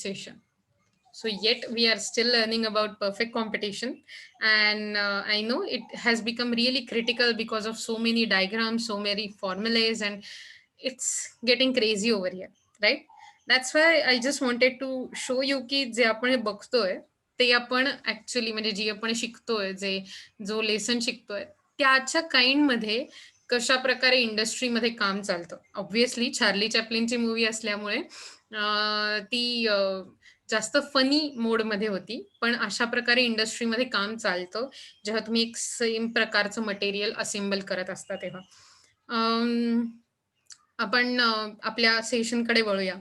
session. So yet we are still learning about perfect competition, and I know it has become really critical because of so many diagrams, so many formulas, and it's getting crazy over here, right? That's why I just wanted to show you की जे आपण हे बघतोय ते आपण actually म्हणजे जी आपण शिकतोय, जो लेसन शिकतोय त्याच्या काइंड मध्ये कशा प्रकारे इंडस्ट्रीमध्ये काम चालतं. ऑब्व्हियसली चार्ली चॅपलिनची मूवी असल्यामुळे ती जास्त फनी मोडमध्ये होती, पण अशा प्रकारे इंडस्ट्रीमध्ये काम चालतं जेव्हा तुम्ही एक सेम प्रकारचं मटेरियल असेंबल करत असता तेव्हा. आपण आपल्या सेशनकडे वळूया.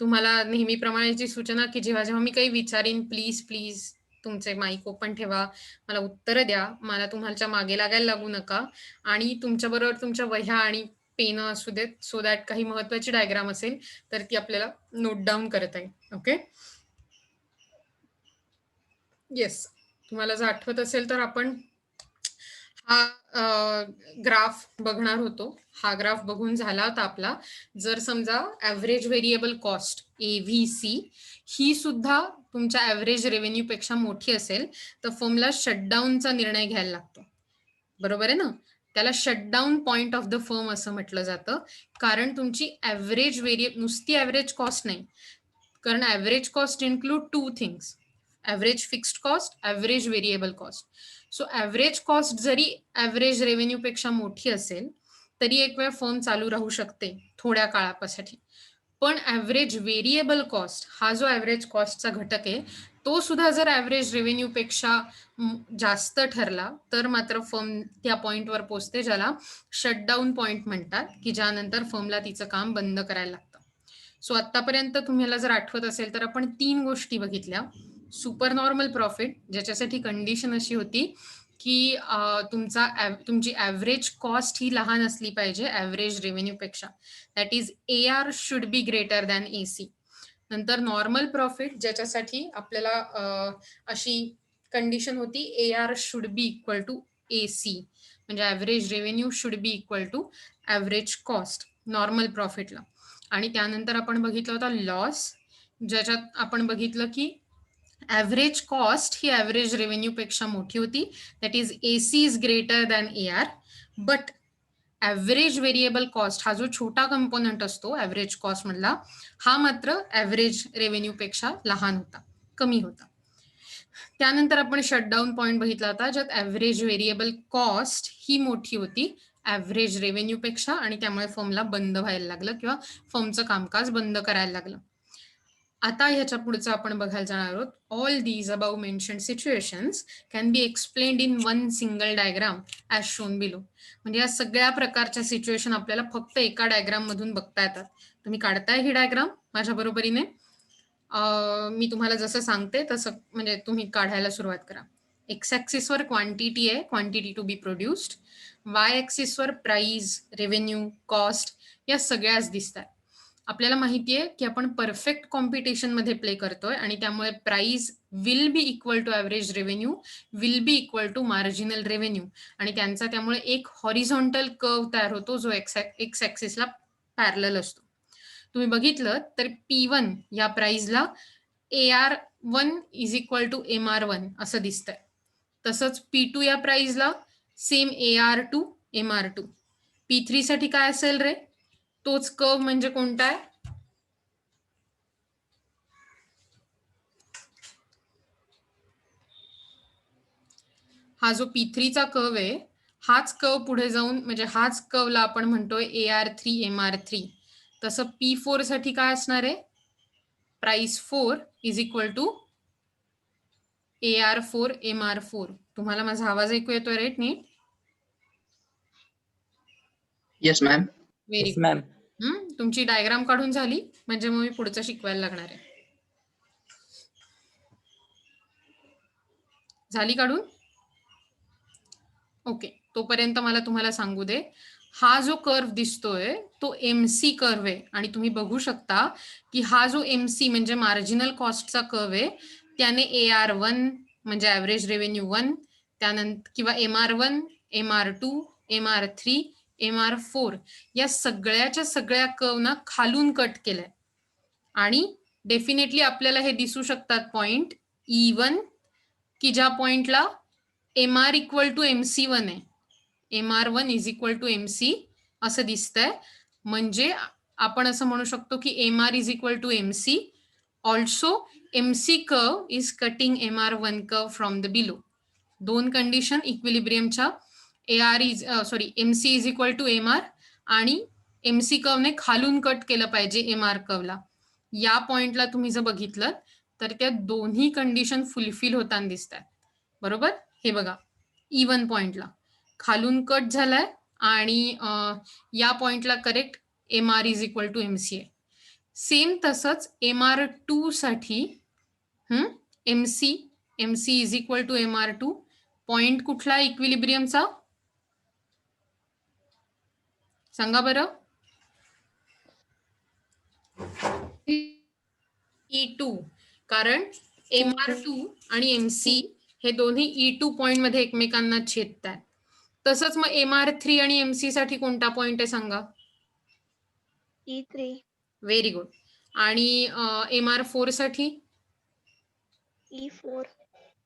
तुम्हाला नेहमीप्रमाणेची सूचना की जेव्हा जेव्हा मी काही विचारीन प्लीज प्लीज तुमचे माईक ओपन ठेवा, मला उत्तरं द्या, मला तुमच्या मागे लागायला लागू नका आणि तुमच्याबरोबर तुमच्या वह्या आणि पेन असू देत सो दॅट काही महत्वाची डायग्राम असेल तर ती आपल्याला नोट डाऊन करता येईल. Okay, yes. तुम्हाला जर आठवत असेल तर आपण हा ग्राफ बघणार होतो. हा ग्राफ बघून झाला होता आपला. जर समजा ॲव्हरेज व्हेरिएबल कॉस्ट AVC ही सुद्धा तुमच्या ॲव्हरेज रेव्हेन्यू पेक्षा मोठी असेल तर फर्मला शटडाऊनचा निर्णय घ्यायला लागतो. बरोबर आहे ना? त्याला shutdown point of the firm असं म्हटलं जातं, कारण तुमची ॲव्हरेज नुसती ॲव्हरेज कॉस्ट नाही, कारण average cost include two things, average fixed cost, average variable cost. So average cost जरी ॲव्हरेज रेव्हेन्यू पेक्षा मोठी असेल तरी एक वेळ फर्म चालू राहू शकते थोड्या काळासाठी. पण ॲव्हरेज व्हेरिएबल कॉस्ट हा जो ॲव्हरेज कॉस्टचा घटक आहे तो सुद्धा जर ॲव्हरेज रेव्हेन्यू पेक्षा जास्त ठरला तर मात्र फर्म त्या पॉइंटवर पोहोचते ज्याला शटडाऊन पॉइंट म्हणतात, की ज्यानंतर फर्मला तिचं काम बंद करायला लागतं. सो आतापर्यंत तुम्हाला जर आठवत असेल तर आपण 3 गोष्टी बघितल्या. सुपर नॉर्मल प्रॉफिट, ज्याच्यासाठी कंडिशन अशी होती की तुमची ॲव्हरेज कॉस्ट ही लहान असली पाहिजे ॲव्हरेज रेव्हेन्यू पेक्षा. That is AR should be greater than AC. नंतर नॉर्मल प्रॉफिट, ज्याच्यासाठी आपल्याला अशी कंडिशन होती AR should be equal to AC, म्हणजे average revenue should be equal to average cost normal प्रॉफिटला. आणि त्यानंतर आपण बघितलं होता लॉस, ज्याच्यात आपण बघितलं की ॲव्हरेज कॉस्ट ही ॲव्हरेज रेव्हेन्यू पेक्षा मोठी होती. That is AC is greater than AR, but average variable cost हा जो छोटा कंपोनंट असतो ॲव्हरेज कॉस्ट मधला, हा मात्र ॲव्हरेज रेव्हेन्यू पेक्षा लहान होता, कमी होता. त्यानंतर आपण शटडाऊन पॉइंट बघितला होता ज्यात ॲव्हरेज व्हेरिएबल कॉस्ट ही मोठी होती ॲव्हरेज रेव्हेन्यू पेक्षा आणि त्यामुळे फर्मला बंद व्हायला लागलं किंवा फर्मचं कामकाज बंद करायला लागलं. आता ह्याच्या पुढचं आपण बघायला जाणार आहोत. All these above mentioned situations can be explained in one single diagram as shown below. म्हणजे या सगळ्या प्रकारच्या सिच्युएशन आपल्याला फक्त एका डायग्राम मधून बघता येतात. तुम्ही काढताय ही डायग्राम माझ्या बरोबरीने. मी तुम्हाला जसं सांगते तसं म्हणजे तुम्ही काढायला सुरुवात करा. एक्स ॲक्सिसवर क्वांटिटी आहे, quantity to be produced. Y ॲक्सिसवर प्राइस, रेव्हेन्यू, कॉस्ट या सगळ्याच दिसतात. आपल्याला माहिती आहे की आपण परफेक्ट कॉम्पिटिशन मध्ये प्ले करतोय आणि त्यामुळे price will be equal to average revenue, will be equal to marginal revenue, आणि त्यांचा त्यामुळे एक हॉरिझॉन्टल कर्व तयार होतो जो एक्स ॲक्सिसला पॅरलल असतो. तुम्ही बघितलं तर P1 या प्राइसला AR1 is equal to MR1 असं दिसतंय. तसंच P2 या प्राइसला सेम AR2 MR2. P3 साठी काय असेल रे? तोच कर्व म्हणजे कोणता आहे? हा जो P3चा कर्व आहे हाच कर्व पुढे जाऊन म्हणजे हाच कर्वला आपण म्हणतोय AR3 MR3. तसं P4 साठी काय असणार आहे? Price 4 is equal to AR4 MR4. तुम्हाला माझा आवाज ऐकू येतोय रे नीट? Yes ma'am. Very good. तुमची डायग्राम काढून झाली म्हणजे मग मी पुढचं शिकवायला लागणार आहे. झाली काढून? ओके, तोपर्यंत मला तुम्हाला सांगू दे. हा जो कर्व दिसतोय तो MC कर्व आहे आणि तुम्ही बघू शकता की हा जो MC म्हणजे मार्जिनल कॉस्टचा कर्व आहे त्याने AR1 म्हणजे ॲव्हरेज रेव्हेन्यू 1, त्यानंतर किंवा MR1, MR2, MR3, MR4 या सगळ्याच्या सगळ्या कर्वना खालून कट केलंय आणि डेफिनेटली आपल्याला हे दिसू शकतात पॉइंट E1 की ज्या पॉइंटला MR इक्वल टू MC1 आहे. MR1 is equal to MC असं दिसतंय. म्हणजे आपण असं म्हणू शकतो की MR is equal to MC. Also MC curve is cutting MR1 curve from the below. दोन कंडिशन इक्विलिब्रियमच्या MC is equal to MR आणि MC कर्वने खालून कट केलं पाहिजे MR कर्वला. या पॉइंटला तुम्ही जर बघितलं तर त्या दोन्ही कंडिशन फुलफिल होताना दिसतात. बरोबर, हे बघा E1 पॉइंटला खालून कट झालाय आणि या पॉइंटला correct MR is equal to MC आहे. सेम तसंच MR2 साठी MC is equal to MR2. Point कुठला इक्विलिब्रियमचा सांगा बरं. E2, कारण MR2 आणि MC हे दोन्ही E2 पॉइंट मध्ये एकमेकांना छेदतात. तसंच मग MR3 आणि MC साठी कोणता पॉइंट आहे सांगा. E3. Very good. आणि MR4 साठी E4.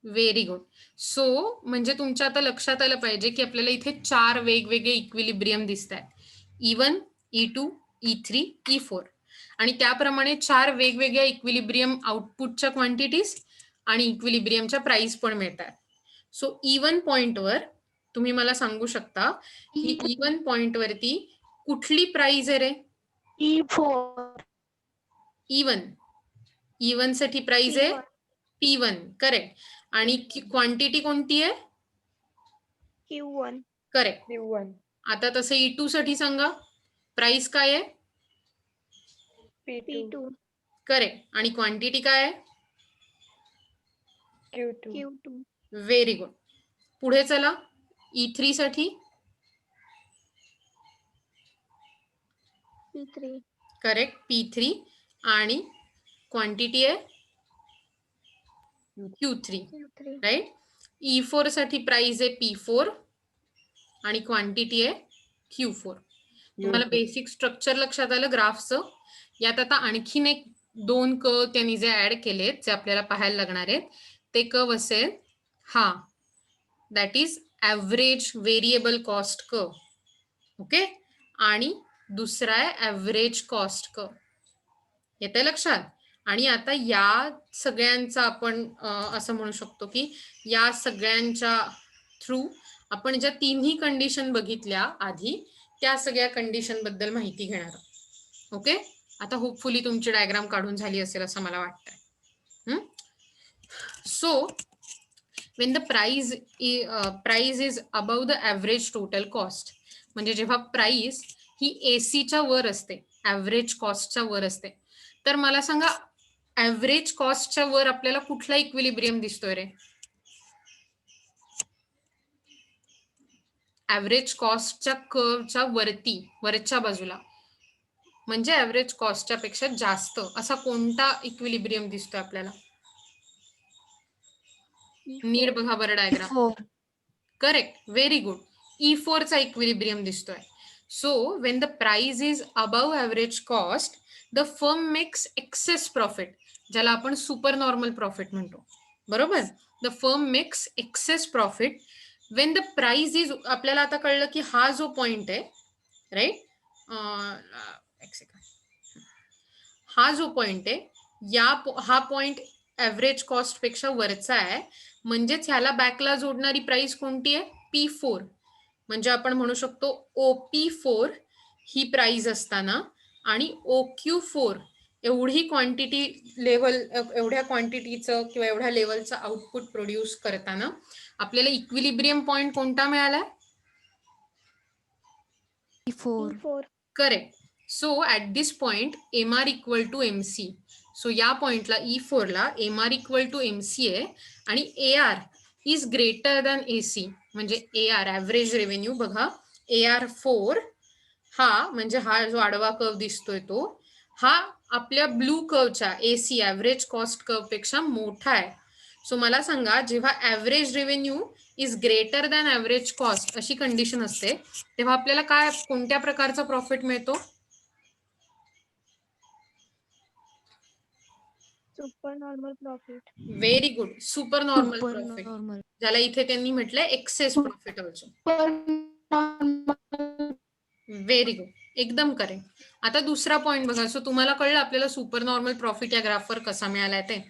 Very good. सो म्हणजे तुमच्या आता लक्षात आलं पाहिजे की आपल्याला इथे 4 वेगवेगळे इक्विलिब्रियम दिसत आहेत. E1, E2, E3, E4. आणि त्याप्रमाणे 4 वेगवेगळ्या इक्विलिब्रियम आउटपुटच्या क्वांटिटीज आणि इक्विलिब्रियमच्या प्राइस पण मिळतात. सो E1 पॉइंटवर तुम्ही मला सांगू शकता की E1 पॉइंट वरती कुठली प्राइस आहे रे. E4. E1 साठी प्राइस आहे P1. करेक्ट. आणि क्वांटिटी कोणती आहे Q1. करेक्ट. Q1. आता तसं E2 साठी सांगा प्राइस काय आहे P2. करेक्ट. आणि क्वांटिटी काय आहे Q2. Very good. पुढे चला E3 साठी P3. करेक्ट P3 आणि क्वांटिटी आहे Q3 राईट. E4 साठी प्राइस आहे P4 आणि क्वांटिटी आहे Q4. तुम्हाला बेसिक स्ट्रक्चर लक्षात आलं ग्राफचं. यात आता आणखीन एक 2 कर्व त्यांनी जे ऍड केलेत जे आपल्याला पाहायला लागणार आहेत ते कर्व असेल हा, that is average variable cost curve. Okay. आणि दुसरा आहे ऍव्हरेज कॉस्ट कर्व. येते लक्षात. आणि आता या सगळ्यांचा आपण असं म्हणू शकतो की या सगळ्यांच्या थ्रू आपण ज्या तिन्ही कंडिशन बघितल्या आधी त्या सगळ्या कंडिशन बद्दल माहिती घेणार. ओके. आता होपफुली तुमची डायग्राम काढून झाली असेल असं मला वाटतंय. So when the price is above the average total cost, म्हणजे जेव्हा प्राइस ही AC च्या वर असते, ऍव्हरेज कॉस्टच्या वर असते, तर मला सांगा ऍव्हरेज कॉस्टच्या वर आपल्याला कुठला इक्विलिब्रियम दिसतोय रे. ऍव्हरेज कॉस्टच्या कर्वच्या वरती वरच्या बाजूला म्हणजे ऍव्हरेज कॉस्टच्या पेक्षा जास्त असा कोणता इक्विलिब्रियम दिसतोय आपल्याला. नीट बघा बरं diagram. Correct. Very good. E4 चा इक्विलिब्रियम दिसतोय. So when the price is above average cost, the firm makes excess profit, ज्याला आपण सुपर नॉर्मल प्रॉफिट म्हणतो. बरोबर. The firm makes excess profit when the price is, आपल्याला आता कळलं की हा जो पॉइंट आहे राईट, एक सेकंड, हा जो पॉइंट आहे हा पॉइंट ऍव्हरेज कॉस्ट पेक्षा वरचा आहे. म्हणजेच ह्याला बॅकला जोडणारी प्राइस कोणती आहे P4. म्हणजे आपण म्हणू शकतो OP4 ही प्राइस असताना आणि OQ4 एवढी क्वांटिटी लेवल, एवढ्या क्वांटिटीचं किंवा एवढ्या लेवलचं आउटपुट प्रोड्यूस करताना आपल्याला इक्विलिब्रियम पॉइंट कोणता मिळालाय E4. Correct. So at this point MR equal to MC. So या पॉइंटला E4 ला MR इक्वल टू MC आहे आणि AR is greater than AC. म्हणजे AR ऍव्हरेज रेव्हेन्यू बघा AR4 हा म्हणजे हा जो आडवा कर्व दिसतोय तो हा आपल्या ब्लू कर्वच्या AC ऍव्हरेज कॉस्ट कर्व पेक्षा मोठा आहे. सो मला सांगा जेव्हा average revenue is greater than average cost अशी कंडिशन असते तेव्हा आपल्याला काय कोणत्या प्रकारचा प्रॉफिट मिळतो. Super normal profit. Very good. Super normal super profit, normal. ज्याला इथे त्यांनी म्हटलंय excess profit also. Super normal. Very good, एकदम करेक्ट. आता दुसरा पॉइंट बघा. सो तुम्हाला कळलं आपल्याला सुपर नॉर्मल प्रॉफिट या ग्राफवर कसा मिळालाय ते.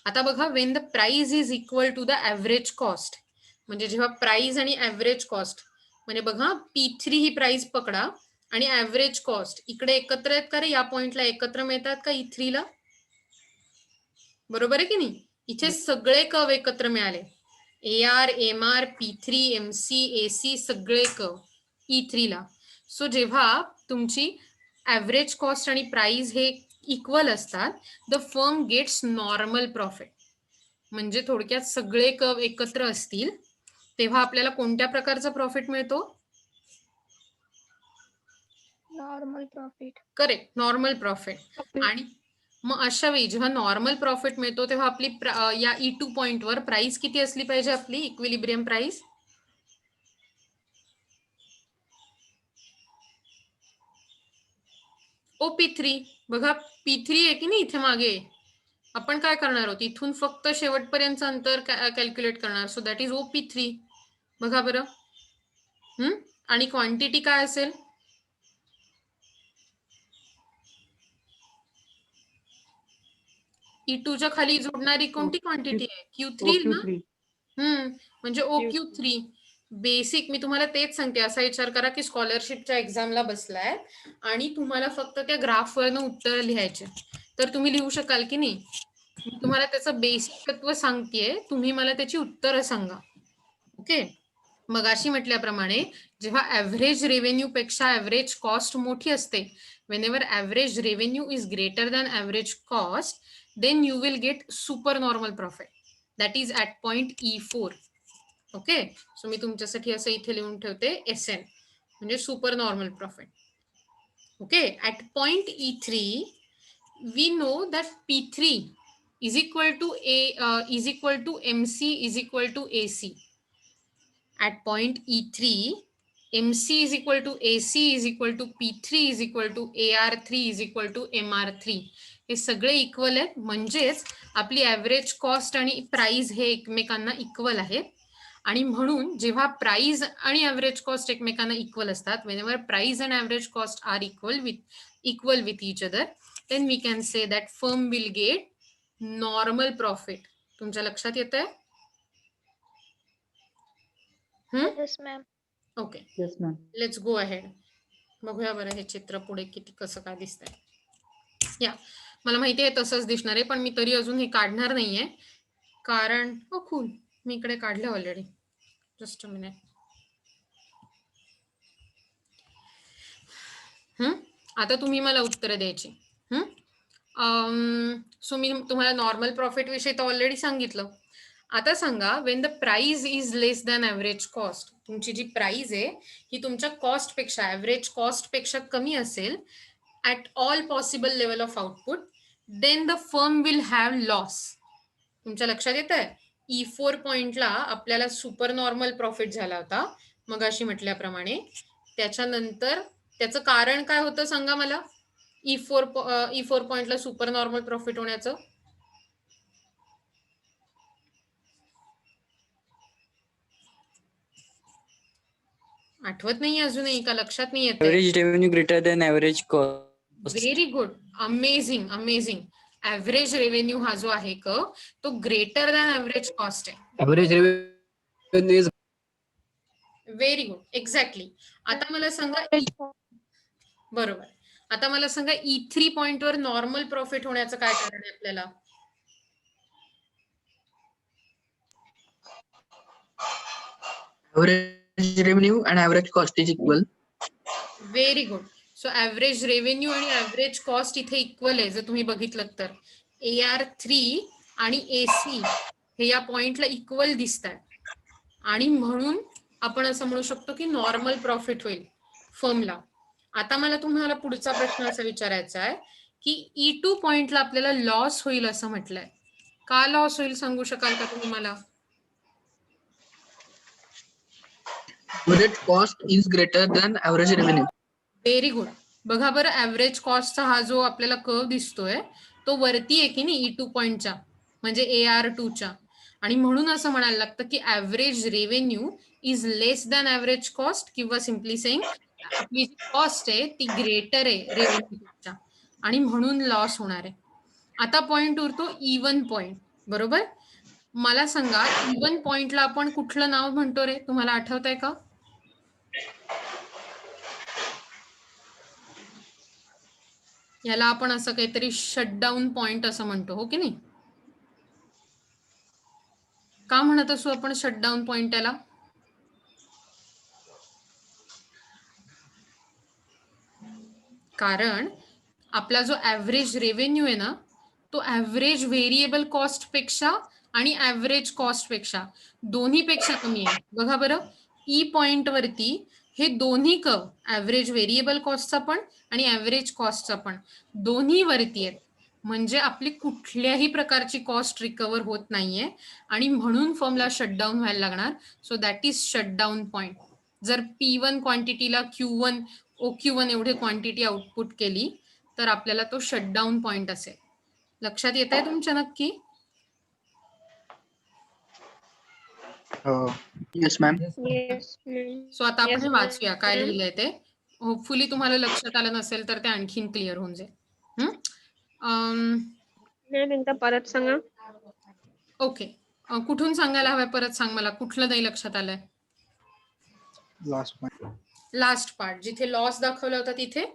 आता बघा, when the price is equal to the average cost, म्हणजे जेव्हा प्राइस आणि ऍव्हरेज कॉस्ट, म्हणजे बघा P3 ही प्राइस पकडा आणि ऍव्हरेज कॉस्ट इकडे एकत्र आहेत का रे? या पॉइंटला एकत्र मिळतात का E3 ला? बरोबर आहे की नाही? इथे सगळे कर्व एकत्र मिळाले. AR, MR, P3, MC, AC सगळे कर्व E3 ला. सो जेव्हा तुमची ऍव्हरेज कॉस्ट आणि प्राइस हे इक्वल असतात, the firm gets normal profit. म्हणजे थोडक्यात सगळे कर्व एकत्र असतील तेव्हा आपल्याला कोणत्या प्रकारचा प्रॉफिट मिळतो? Normal profit. Correct, normal profit. आणि मग अशा वेळी जेव्हा नॉर्मल प्रॉफिट मिळतो तेव्हा आपली या E2 पॉइंटवर प्राइस किती असली पाहिजे? आपली इक्विलिब्रियम प्राइस P3. बघा P3 आहे की नाही इथे मागे. आपण काय करणार आहोत? इथून फक्त शेवटपर्यंत अंतर कॅल्क्युलेट करणार. So that is P3. बघा बरं. आणि क्वांटिटी काय असेल? E2 च्या खाली जोडणारी कोणती क्वांटिटी आहे? Q3 ना. म्हणजे OQ3. बेसिक मी तुम्हाला तेच सांगते. असा विचार करा की स्कॉलरशिपच्या एक्झामला बसलाय आणि तुम्हाला फक्त त्या ग्राफवरनं उत्तर लिहायचे, तर तुम्ही लिहू शकाल की नाही? मी तुम्हाला त्याचं बेसिक तत्व सांगतेय, तुम्ही मला त्याची उत्तरं सांगा. ओके. मगाशी म्हटल्याप्रमाणे जेव्हा ऍव्हरेज रेव्हेन्यू पेक्षा ऍव्हरेज कॉस्ट मोठी असते, whenever average revenue is greater than average cost, then you will get super normal profit, that is at point E4. Okay. So मी तुमच्यासाठी असं इथे लिहून ठेवते SN म्हणजे super normal profit. Okay. At point E3 we know that P3 is equal to MC is equal to AC. At point E3, MC is equal to AC is equal to P3 is equal to AR3 is equal to MR3. हे सगळे equal आहेत, म्हणजेच आपली average cost आणि price हे एकमेकांना equal आहेत. आणि म्हणून जेव्हा प्राइस आणि ऍव्हरेज कॉस्ट एकमेकांना इक्वल असतात, whenever price and average cost are equal with each other, then we can say that firm will get normal profit. तुमच्या लक्षात येतंय? Yes ma'am. Okay. Let's go ahead. बघूया बरं हे चित्र पुढे किती कसं काय दिसतंय. या मला माहिती आहे तसंच दिसणार आहे, पण मी तरी अजून हे काढणार नाहीये कारण खूल मी इकडे काढलं ऑलरेडी. Just a minute. आता तुम्ही मला उत्तरं द्यायची. सो मी तुम्हाला नॉर्मल प्रॉफिट विषयी तर ऑलरेडी सांगितलं. आता सांगा, Wien the price is less than average cost, तुमची जी प्राइस आहे ही तुमच्या कॉस्ट पेक्षा ऍव्हरेज कॉस्ट पेक्षा कमी असेल at all possible level of output, then the firm will have loss. तुमच्या लक्षात येत आहे? E4 पॉइंटला आपल्याला सुपर नॉर्मल प्रॉफिट झाला होता मगाशी म्हटल्याप्रमाणे. त्याच्यानंतर त्याचं कारण काय होतं सांगा मला? E4 पॉइंटला सुपर नॉर्मल प्रॉफिट होण्याचं आठवत नाही अजूनही का? लक्षात नाही येत? Average revenue greater than average cost. Very good, amazing amazing. Average revenue हा जो आहे तो ग्रेटर दॅन ऍव्हरेज कॉस्ट आहे. Average revenue is very good, exactly. आता मला सांगा बरोबर. आता मला सांगा E3 पॉइंटवर नॉर्मल प्रॉफिट होण्याचं काय कारण आहे आपल्याला? average revenue and average cost is equal. Very good. So average revenue आणि ऍव्हरेज कॉस्ट इथे इक्वल आहे. जर तुम्ही बघितलं तर AR3 आणि AC हे या पॉइंटला इक्वल दिसतात आणि म्हणून आपण असं म्हणू शकतो की नॉर्मल प्रॉफिट होईल फर्मला. आता मला तुम्हाला पुढचा प्रश्न असा विचारायचा आहे की E2 पॉइंटला आपल्याला लॉस होईल असं म्हटलंय. का लॉस होईल सांगू शकाल का तुम्ही मला? Average cost is greater than average revenue. Very good. बघा बरं, ऍव्हरेज कॉस्टचा हा जो आपल्याला कर्व दिसतोय तो वरती आहे की नाही E2 पॉइंटच्या म्हणजे AR2च्या, आणि म्हणून असं म्हणायला लागतं की average revenue is less than average cost, किंवा सिम्पली सेइंग आपली जी कॉस्ट आहे ती ग्रेटर आहे रेव्हेन्यूच्या, आणि म्हणून लॉस होणार आहे. आता पॉइंट उरतो इवन पॉइंट, बरोबर. मला सांगा इवन पॉइंटला आपण कुठलं नाव म्हणतो रे, तुम्हाला आठवतंय का? याला आपण असं काहीतरी शटडाऊन पॉइंट असं म्हणतो, हो की नाही? का म्हणत असू आपण शटडाऊन पॉइंट याला? कारण आपला जो ऍव्हरेज रेव्हेन्यू आहे ना, तो ऍव्हरेज व्हेरिएबल कॉस्ट पेक्षा आणि ऍव्हरेज कॉस्ट पेक्षा दोन्ही पेक्षा कमी आहे. बघा बरं, ई पॉइंट वरती हे दोन्ही कर्व, ऍव्हरेज व्हेरिएबल कॉस्टचा पण आणि ऍव्हरेज कॉस्टचा पण, दोन्ही वरती आहेत. म्हणजे आपली कुठल्याही प्रकारची कॉस्ट रिकवर होत नाहीये, आणि म्हणून फर्मला शटडाऊन व्हायला लागणार. So that is shutdown point. जर P1 क्वांटिटीला Q1 OQ1 एवढे क्वांटिटी आउटपुट केली तर आपल्याला तो शटडाऊन पॉइंट असेल. लक्षात येत आहे तुमच्या नक्की? Yes, ma'am. Yes, ma'am. So आता आपण Yes, हे वाचूया काय ma'am. लिहिलंय ते. होपफुली तुम्हाला लक्षात आलं नसेल तर ते आणखीन क्लिअर होऊन जाईल. मॅम एकदा परत सांगा. ओके, कुठून सांगायला हवंय परत सांग मला, कुठलं नाही लक्षात आलंय? लास्ट पार्ट जिथे लॉस दाखवला होता तिथे,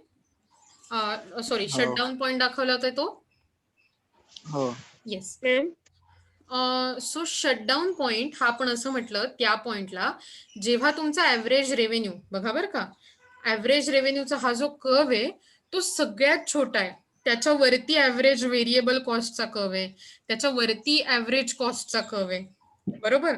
सॉरी शटडाऊन पॉइंट दाखवला होता तो. Yes ma'am so shutdown point हा आपण असं म्हटलं त्या पॉइंटला जेव्हा तुमचा ऍव्हरेज रेव्हेन्यू, बघा बरं का, ऍव्हरेज रेव्हेन्यूचा हा जो कर्व आहे तो सगळ्यात छोटा आहे, त्याच्या वरती ऍव्हरेज व्हेरिएबल कॉस्टचा कर्व आहे, त्याच्या वरती ऍव्हरेज कॉस्टचा कर्व आहे, बरोबर.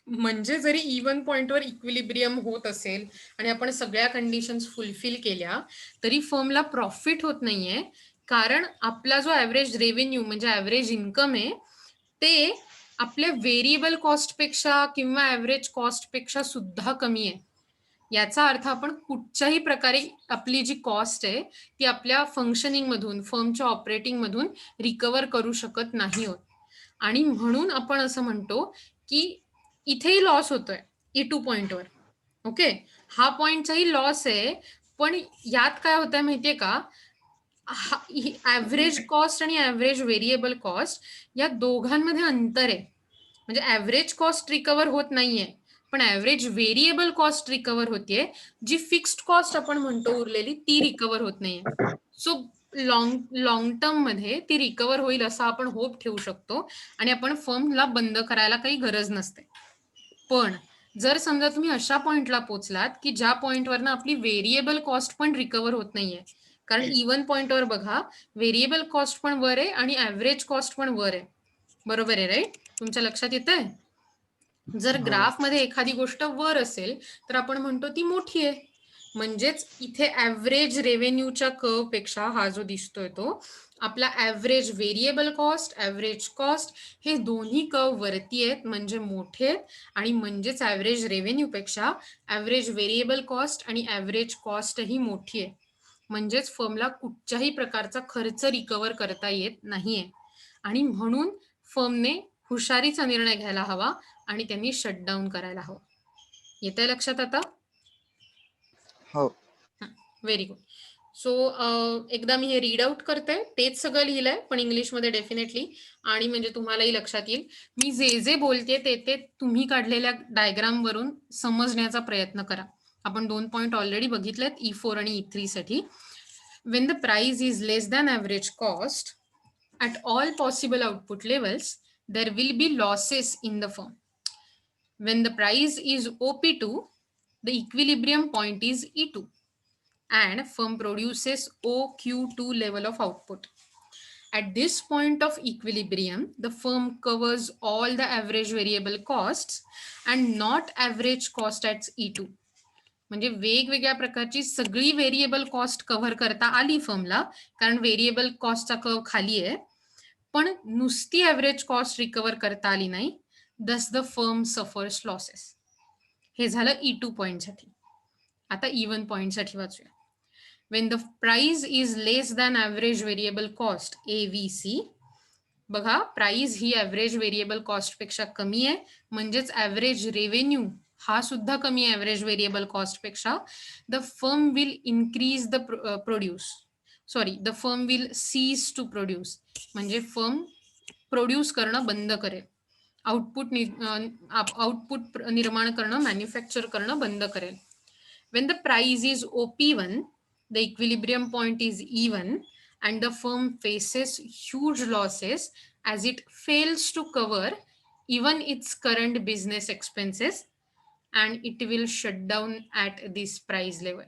म्हणजे जरी इवन पॉइंटवर इक्विलिब्रियम होत असेल आणि आपण सगळ्या कंडिशन्स फुलफिल केल्या तरी फर्मला प्रॉफिट होत नाहीये, कारण आपला जो ऍव्हरेज रेव्हेन्यू म्हणजे ऍव्हरेज इन्कम आहे ते आपल्या व्हेरिएबल कॉस्ट पेक्षा किंवा ऍव्हरेज कॉस्ट पेक्षा सुद्धा कमी आहे. याचा अर्थ आपण कुठच्याही प्रकारे आपली जी कॉस्ट आहे ती आपल्या फंक्शनिंग मधून, फर्मच्या ऑपरेटिंग मधून रिकवर करू शकत नाही होत, आणि म्हणून आपण असं म्हणतो की इथेही लॉस होतोय E2 पॉइंटवर. ओके, हा पॉइंटचाही लॉस आहे, पण यात काय होतंय माहितीये का, ऍव्हरेज कॉस्ट आणि ऍव्हरेज व्हेरिएबल कॉस्ट या दोघांमध्ये अंतर आहे. म्हणजे ऍव्हरेज कॉस्ट रिकवर होत नाहीये पण ऍव्हरेज व्हेरिएबल कॉस्ट रिकवर होतीये, जी फिक्स्ड कॉस्ट आपण म्हणतो उरलेली ती रिकवर होत नाहीये. सो लॉंग टर्म मध्ये ती रिकवर होईल असा आपण होप ठेवू शकतो आणि आपण फर्मला बंद करायला काही गरज नसते. पण जर समजा तुम्ही अशा पॉइंटला पोहोचलात की ज्या पॉइंटवरनं आपली व्हेरिएबल कॉस्ट पण रिकवर होत नाहीये, कारण इवन पॉइंटवर बघा व्हेरिएबल कॉस्ट पण वर आहे आणि ऍव्हरेज कॉस्ट पण वर आहे, बरोबर आहे राईट? तुमच्या लक्षात येत आहे? जर ग्राफ मध्ये एखादी गोष्ट वर असेल तर आपण म्हणतो ती मोठी आहे, म्हणजेच इथे ऍव्हरेज रेव्हेन्यूच्या कर्व पेक्षा हा जो दिसतोय तो आपला average variable cost, average cost हे दोन्ही कर्व वरती आहेत म्हणजे मोठे आहेत, आणि म्हणजेच ऍव्हरेज रेव्हेन्यू पेक्षा ऍव्हरेज व्हेरिएबल कॉस्ट आणि ऍव्हरेज कॉस्ट ही मोठी आहे, म्हणजेच फर्मला कुठच्याही प्रकारचा खर्च रिकवर करता येत नाहीये, आणि म्हणून फर्मने हुशारीचा निर्णय घ्यायला हवा आणि त्यांनी शटडाऊन करायला हवं. येतंय लक्षात आता? हो. Very good. सो एकदा मी हे रीड आउट करते, तेच सगळं लिहिलंय पण इंग्लिशमध्ये डेफिनेटली, आणि म्हणजे तुम्हालाही लक्षात येईल. मी जे जे बोलते ते तुम्ही काढलेल्या डायग्राम वरून समजण्याचा प्रयत्न करा. आपण 2 पॉइंट ऑलरेडी बघितलेत E4 आणि E3 साठी. When the price is less than average cost at all possible output levels, there will be losses in the firm. When the price is OP2, the equilibrium point is E2 and firm produces OQ2 level of output. At this point of equilibrium, the firm covers all the average variable costs and not average cost at E2. म्हणजे वेगवेगळ्या प्रकारची सगळी variable cost cover करता आली फर्मला, कारण variable कॉस्टचा curve खाली आहे, पण नुसती ऍव्हरेज कॉस्ट रिकवर करता आली नाही. दस द फर्म सफर्स लॉसेस. हे झालं E2 पॉइंट साठी. आता E1 पॉइंट साठी वाचूया. when the price is less than average variable cost AVC. बघा, प्राइस ही ॲव्हरेज व्हेरिएबल कॉस्ट पेक्षा कमी आहे, म्हणजेच ॲव्हरेज रेव्हेन्यू हा सुद्धा कमी आहे ॲव्हरेज व्हेरिएबल कॉस्ट पेक्षा. The firm will increase the the firm will cease to produce, म्हणजे फर्म प्रोड्यूस करणं बंद करेल, आउटपुट निर्माण करणं, मॅन्युफॅक्चर करणं बंद करेल. When the price is OP1, the equilibrium point is even, and the firm faces huge losses as it fails to cover even its current business expenses, and it will shut down at this price level.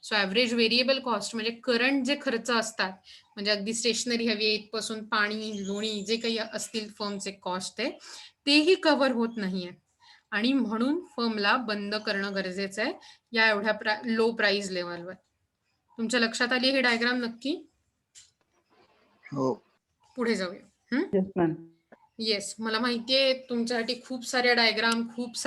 So average variable cost म्हणजे current जे खर्च असतात, म्हणजे अगदी stationery हवी आहे इथपासून पाणी, लोणी, जे काही असतील फर्मचे कॉस्ट आहे, तेही कव्हर होत नाहीये, आणि म्हणून फर्मला बंद करणं गरजेचं आहे या एवढ्या लो प्राइस लेवलवर. तुमच्या लक्षात आली हे डायग्राम नक्की? हो. पुढे जाऊया. Yes ma'am. येस, मला माहितीये तुमच्यासाठी खूप साऱ्या डायग्राम, खूप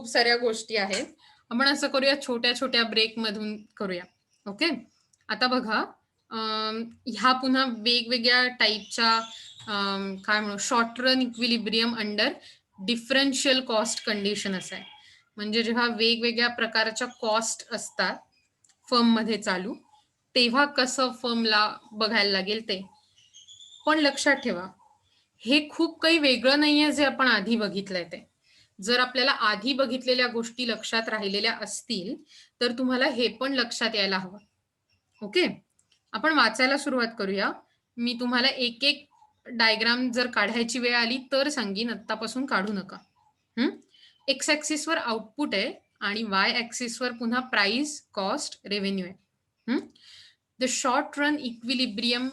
साऱ्या गोष्टी आहेत. आपण असं करूया, छोट्या छोट्या ब्रेक मधून करूया. ओके, आता बघा, ह्या पुन्हा वेगवेगळ्या टाईपच्या काय म्हणू, short run equilibrium under differential cost condition असं आहे. म्हणजे जेव्हा वेगवेगळ्या प्रकारच्या कॉस्ट असतात फर्म मध्ये चालू, तेव्हा कसं फर्मला बघायला लागेल ते. पण लक्षात ठेवा, हे खूप काही वेगळं नाहीये जे आपण आधी बघितलंय ते. जर आपल्याला आधी बघितलेल्या गोष्टी लक्षात राहिलेल्या असतील तर तुम्हाला हे पण लक्षात यायला हवं. ओके, आपण वाचायला सुरुवात करूया. मी तुम्हाला एक एक डायग्राम जर काढायची वेळ आली तर सांगीन, आत्तापासून काढू नका. एक्स ऍक्सिस वर आउटपुट आहे आणि वाय ऍक्सिस वर पुन्हा प्राइस, कॉस्ट, रेव्हेन्यू आहे. The short run equilibrium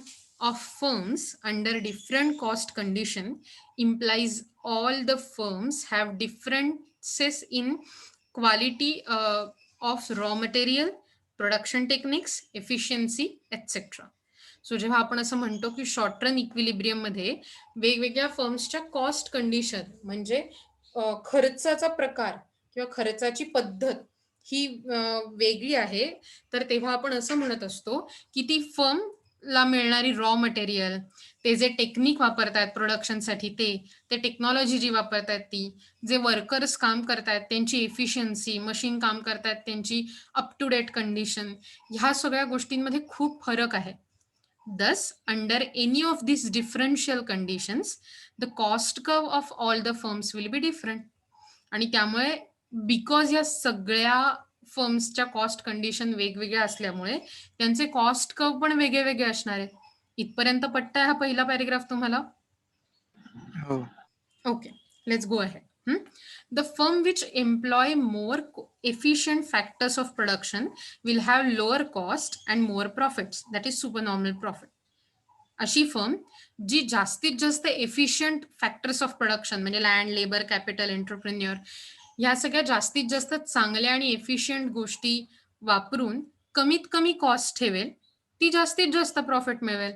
of firms under different cost condition implies all the firms have differences in quality of raw material, production techniques, efficiency, etc. So जेव्हा आपण असं म्हणतो की short run equilibrium मध्ये वेगवेगळ्या फर्म्सच्या cost condition, म्हणजे खर्चाचा प्रकार किंवा खर्चाची पद्धत ही वेगळी आहे, तर तेव्हा आपण असं म्हणत असतो की ती फर्म ला मिळणारी रॉ मटेरियल, ते जे टेक्निक वापरतात प्रोडक्शनसाठी, ते टेक्नॉलॉजी जी वापरतात ती, जे वर्कर्स काम करतात त्यांची एफिशियन्सी, मशीन काम करतात त्यांची अप टू डेट कंडिशन, ह्या सगळ्या गोष्टींमध्ये खूप फरक आहे. दस under any of this differential conditions the cost curve of all the firms will be different. आणि त्यामुळे बिकॉज या सगळ्या फर्म्सच्या कॉस्ट कंडिशन वेगवेगळ्या असल्यामुळे त्यांचे कॉस्ट कर्व पण वेगळे वेगळे असणार आहेत. इथपर्यंत पट्टा हा पहिला पॅरेग्राफ तुम्हाला? हो. Okay, let's go ahead. The firm which employ more efficient factors of production will have lower cost and more profits, that is super normal profit. अशी फर्म जी जास्तीत जास्त एफिशियंट फॅक्टर्स ऑफ प्रोडक्शन, म्हणजे land, labour, capital, entrepreneur, ह्या सगळ्या जास्तीत जास्त चांगल्या आणि एफिशियंट गोष्टी वापरून कमीत कमी कॉस्ट ठेवेल, ती जास्तीत जास्त प्रॉफिट मिळवेल.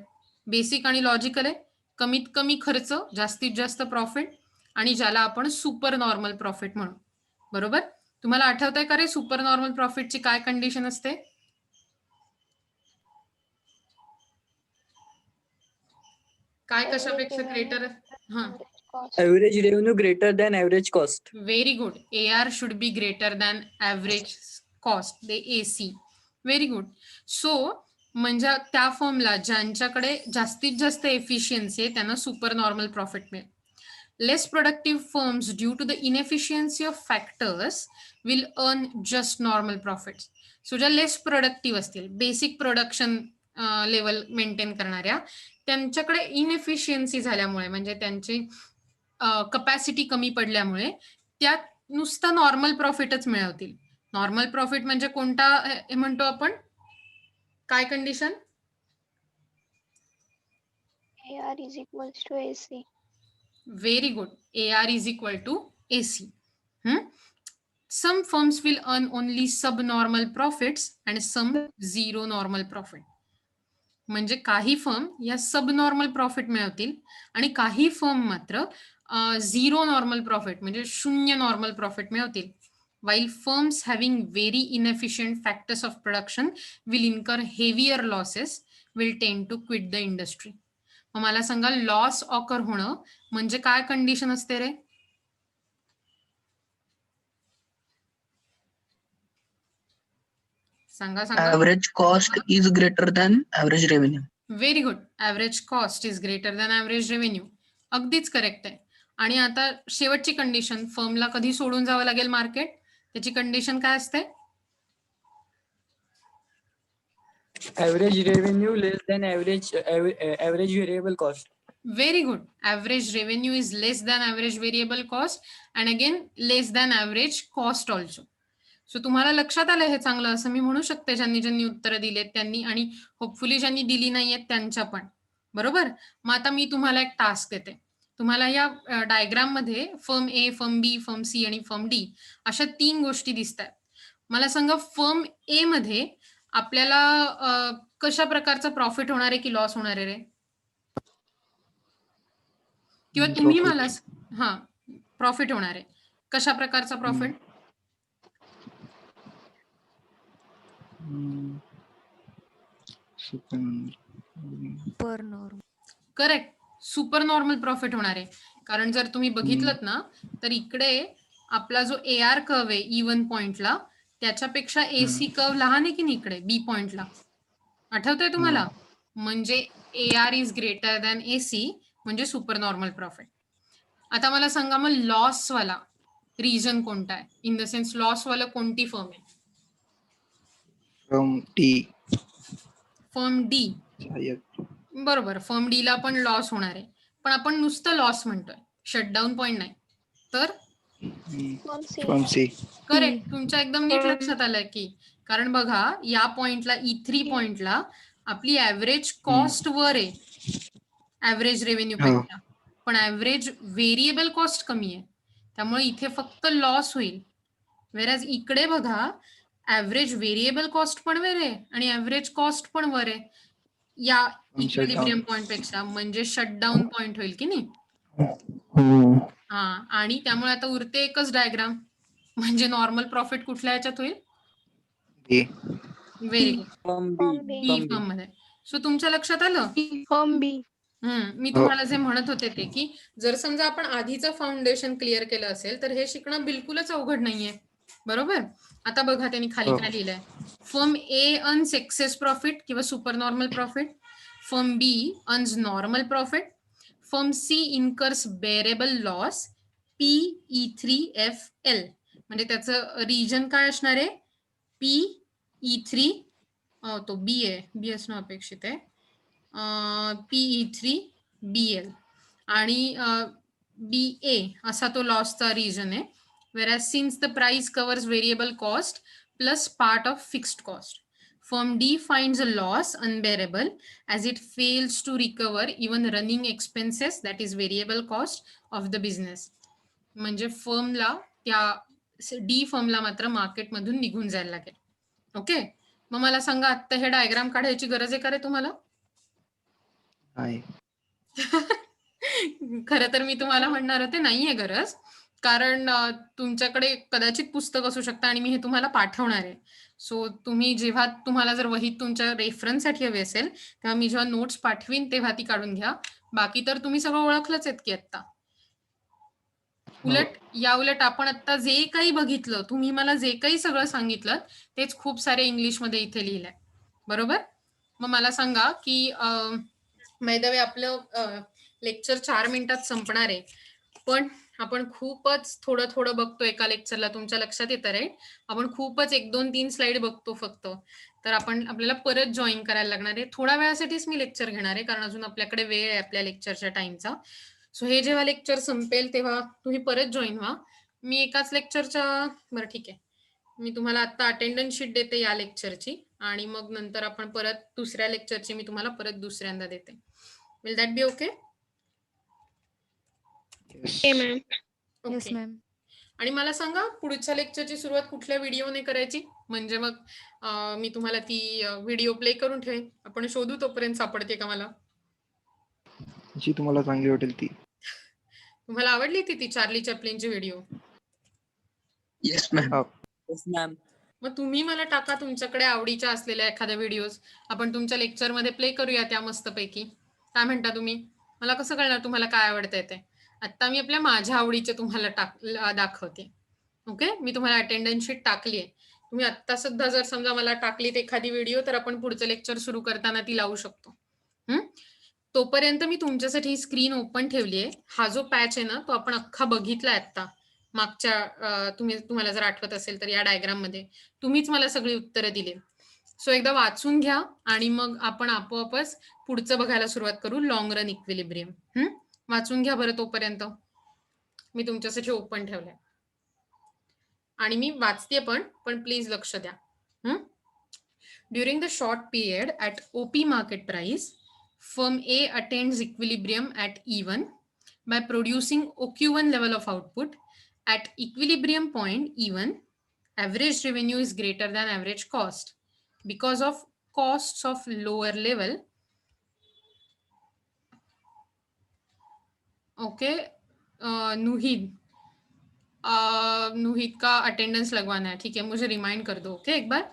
बेसिक आणि लॉजिकल आहे. कमीत कमी खर्च, जास्तीत जास्त प्रॉफिट, आणि ज्याला आपण सुपर नॉर्मल प्रॉफिट म्हणू. बरोबर? तुम्हाला आठवतंय का रे सुपर नॉर्मल प्रॉफिटची काय कंडिशन असते? काय कशापेक्षा greater? Average revenue greater than average cost. Very good. AR should be greater than average cost. The AC. Very good. So म्हणजे त्या फर्मला ज्यांच्याकडे जास्तीत जास्त एफिशियन्सी आहे त्यांना सुपर नॉर्मल प्रॉफिट मिळेल. Less productive firms due to the inefficiency of factors will earn just normal profits. So ज्या लेस प्रोडक्टिव्ह असतील, बेसिक प्रोडक्शन लेवल मेंटेन करणाऱ्या, त्यांच्याकडे इनएफिशियन्सी झाल्यामुळे, म्हणजे त्यांची कपॅसिटी कमी पडल्यामुळे त्या नुसतं नॉर्मल प्रॉफिटच मिळवतील. नॉर्मल प्रॉफिट म्हणजे कोणता हे म्हणतो आपण? काय condition? AR is equals to AC. Very good. AR is equal to AC. Some firms will earn only subnormal profits and some zero normal profit. म्हणजे काही फर्म या सबनॉर्मल प्रॉफिट मिळवतील आणि काही फर्म मात्र झिरो नॉर्मल प्रॉफिट म्हणजे शून्य normal profit मिळवतील. while firms having very inefficient factors of production will incur heavier losses, will tend to quit the industry. मग मला सांगा लॉस ऑकर होणं म्हणजे काय कंडिशन असते रे? सांगा सांगा. Average cost is greater than average revenue. Very good. Average cost is greater than average revenue. अगदीच करेक्ट आहे. आणि आता शेवटची कंडिशन, फर्मला कधी सोडून जावं लागेल मार्केट, त्याची कंडिशन काय असते? Average revenue less than average variable cost. Very good. Average revenue is less than average variable cost and again less than average cost also. So तुम्हाला लक्षात आलं हे चांगलं असं मी म्हणू शकते, ज्यांनी उत्तरं दिलेत त्यांनी, आणि होपफुली ज्यांनी दिली नाहीयेत त्यांच्या पण. बरोबर. मग आता मी तुम्हाला एक टास्क देते. तुम्हाला या डायग्राम मध्ये फर्म ए, फर्म बी, फर्म सी आणि फर्म डी अशा 3 गोष्टी दिसत आहेत. मला सांगा फर्म ए मध्ये आपल्याला कशा प्रकारचा प्रॉफिट होणार आहे की लॉस होणार आहे रे? किंवा तुम्ही मला प्रॉफिट होणार आहे. कशा प्रकारचा profit? Per normal. Correct. Super normal profit होणार आहे. कारण जर तुम्ही बघितलं ना तर इकडे आपला जो AR कर्व आहे E1 पॉइंटला त्याच्यापेक्षा AC कर्व लहान आहे की नाही इकडे B पॉइंटला. आठवतंय तुम्हाला? म्हणजे AR is greater than AC म्हणजे सुपर नॉर्मल प्रॉफिट. आता मला सांगा मग लॉस वाला रिजन कोणता आहे? इन द सेन्स लॉस वाला कोणती फर्म आहे? From D. Firm D. बरोबर. फर्म डी ला पण लॉस होणार आहे. पण आपण नुसतं लॉस म्हणतोय, शटडाऊन पॉइंट नाही. तर From C. करेक्ट. तुमच्या एकदम नीट लक्षात आलंय की, कारण बघा या पॉइंटला E3 पॉइंटला आपली ऍव्हरेज कॉस्ट वर आहे ऍव्हरेज रेव्हेन्यू पेक्षा, पण ऍव्हरेज व्हेरिएबल कॉस्ट कमी आहे. त्यामुळे इथे फक्त लॉस होईल. वेरॅज इकडे बघा ऍव्हरेज व्हेरिएबल कॉस्ट पण वर आहे आणि ऍव्हरेज कॉस्ट पण वर आहे या इक्विलिब्रियम पॉइंट पेक्षा. म्हणजे शटडाऊन पॉइंट होईल की नाही? हा. आणि त्यामुळे आता उरते एकच डायग्राम, म्हणजे नॉर्मल प्रॉफिट कुठल्या याच्यात होईल? D. Very good. Firm बी B. फर्म मध्ये. सो तुमच्या लक्षात आलं? फर्म बी. मी तुम्हाला जे म्हणत होते ते की जर समजा आपण आधीचं फाउंडेशन क्लिअर केलं असेल तर हे शिकणं बिलकुलच अवघड नाहीये. बरोबर. आता बघा त्यांनी खाली काय लिहिलंय. Firm A earns excess profit किंवा super normal profit. Firm B earns normal profit. Firm C incurs bearable loss PE3FL. म्हणजे त्याचं रिजन काय असणार आहे? PE3 तो बी आहे, बी असणं अपेक्षित आहे. PE3BL आणि BA असा तो लॉसचा रिजन आहे. whereas since the price covers variable cost plus part of fixed cost, firm D finds a loss unbearable as it fails to recover even running expenses, that is variable cost of the business. म्हणजे फर्मला त्या D फर्मला मात्र मार्केटमधून निघून जायला लागेल. Okay. मग मला सांगा आता हे डायग्राम काढायची गरज आहे का रे तुम्हाला? नाही. खरं तर मी तुम्हाला म्हणणार होते नाहीये गरज, कारण तुमच्याकडे कदाचित पुस्तक असू शकतं आणि मी हे तुम्हाला पाठवणार आहे. सो तुम्ही जेव्हा तुम्हाला जर वहीत तुमच्या रेफरन्ससाठी हवी असेल तेव्हा मी जेव्हा नोट्स पाठवीन तेव्हा ती काढून घ्या. बाकी तर तुम्ही सगळं ओळखलंच आहेत की आता. उलट आपण आता जे काही बघितलं, तुम्ही मला जे काही सगळं सांगितलं तेच खूप सारे इंग्लिशमध्ये इथे लिहिलंय. बरोबर. मग मला सांगा की बाय द वे आपलं लेक्चर 4 मिनिटात संपणार आहे, पण आपण खूपच थोडं बघतो एका लेक्चरला. तुमच्या लक्षात येतं रे, आपण खूपच 1, 2, 3 स्लाइड बघतो फक्त. तर आपल्याला परत जॉईन करायला लागणार आहे. थोड्या वेळासाठीच मी लेक्चर घेणार आहे, कारण अजून आपल्याकडे वेळ आहे आपल्या लेक्चरच्या टाइमचा. सो हे जेव्हा लेक्चर संपेल तेव्हा तुम्ही परत जॉईन व्हा. मी एकाच लेक्चरच्या बरं ठीक आहे, मी तुम्हाला आता अटेंडन्स शीट देते या लेक्चरची आणि मग नंतर आपण परत दुसऱ्या लेक्चरची मी तुम्हाला परत दुसऱ्यांदा देते. Will that be okay? Yes ma'am. आणि मला सांगा पुढच्या लेक्चरची सुरुवात कुठल्या व्हिडिओने करायची, म्हणजे मग मी तुम्हाला ती व्हिडिओ प्ले करून ठेवेन. आपण शोधू तोपर्यंत सापडते का मला. जी तुम्हाला चांगली वाटेल ती. तुम्हाला आवडली ती चार्ली चॅप्लिनची video? Yes, ma'am. Oh. Yes, ma'am. मग तुम्ही मला टाका तुमच्याकडे आवडीच्या असलेल्या एखाद्या व्हिडिओज, आपण तुमच्या लेक्चरमध्ये प्ले करूया त्या मस्तपैकी. काय म्हणता तुम्ही? मला कसं कळणार तुम्हाला काय आवडतंय ते? आता मी माझ्या आवडीचे तुम्हाला दाखवते. ओके, मी तुम्हाला अटेंडन्स शीट टाकली आहे. तुम्ही आत्ता सुद्धा जर समजा मला टाकलीत एखादी व्हिडिओ, तर आपण पुढचं लेक्चर सुरू करताना ती लावू शकतो. तोपर्यंत मी तुमच्यासाठी स्क्रीन ओपन ठेवली आहे. हा जो पॅच आहे ना, तो आपण अख्खा बघितलाय आता मागच्या, तुम्हाला जर आठवत असेल तर या डायग्राम मध्ये तुम्हीच मला सगळी उत्तरं दिली. सो एकदा वाचून घ्या आणि मग आपण आपोआपच पुढचं बघायला सुरुवात करू, लॉंग रन इक्विलिब्रियम. वाचून घ्या बरं तोपर्यंत. मी तुमच्यासाठी ओपन ठेवलंय आणि मी वाचते पण प्लीज लक्ष द्या. During the short period at OP market price, firm A attains equilibrium at E1 by producing OQ1 level of output. At equilibrium point E1, average revenue is greater than average cost. Because of costs of lower level, okay, नुहिद का attendance लगवाना है, ठीक है, मुझे remind कर दो, okay, एक बार.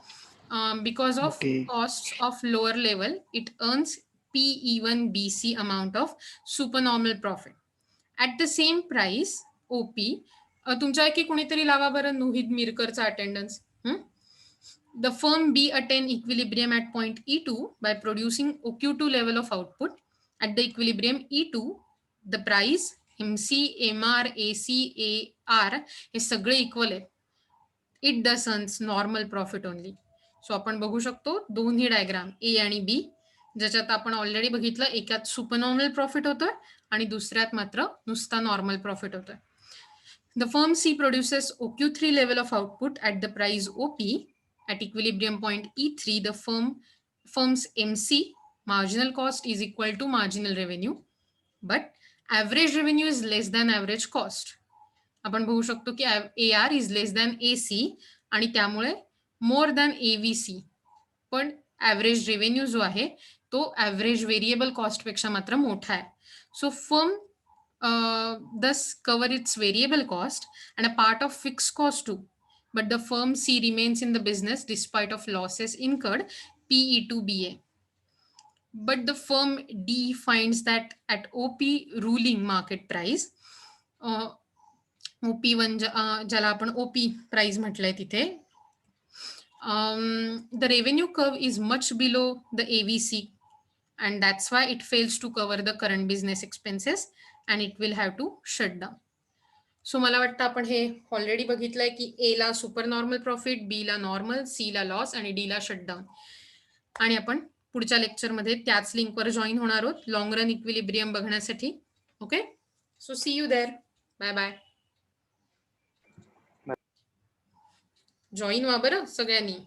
Because of costs of lower level, it earns PE1BC amount of supernormal profit. At the same price, OP, तुमच्यापैकी कुणीतरी लावा बरं नुहिद मिरकरचा attendance. The firm B attain equilibrium at point E2 by producing OQ2 level of output. At the equilibrium E2, the price MC, MR, AC, AR हे सगळे equal आहे. It does earns normal profit only. So आपण बघू शकतो दोन्ही diagram A आणि बी, ज्याच्यात आपण ऑलरेडी बघितलं एकात सुपर नॉर्मल प्रॉफिट होतोय आणि दुसऱ्यात मात्र नुसता नॉर्मल प्रॉफिट होतोय. The firm C produces OQ3 level of output at the price OP. At equilibrium point E3, the firm's MC, marginal cost, is equal to marginal revenue, but average revenue is less than average cost. आपण बघू शकतो की AR is less than AC आणि त्यामुळे more than AVC. पण average revenue जो आहे तो ॲव्हरेज व्हेरिएबल कॉस्ट पेक्षा मात्र मोठा आहे. So firm thus cover its variable cost and a part of fixed cost too. But the firm C remains in the business despite of losses incurred, PE2BA. But the firm D finds that at OP ruling market price, OP1 ज्याला आपण OP price म्हटलंय तिथे, the revenue curve is much below the AVC and that's why it fails to cover the current business expenses and it will have to shut down. So मला वाटतं आपण हे already बघितलंय की ए ला सुपर नॉर्मल प्रॉफिट, बी ला normal, C ला loss आणि डी ला शटडाऊन. आणि आपण पुढच्या लेक्चरमध्ये त्याच लिंकवर जॉईन होणार आहोत लॉंग रन इक्विलिब्रियम बघण्यासाठी. Okay, so see you there. Bye bye. Join व्हा बरं सगळ्यांनी.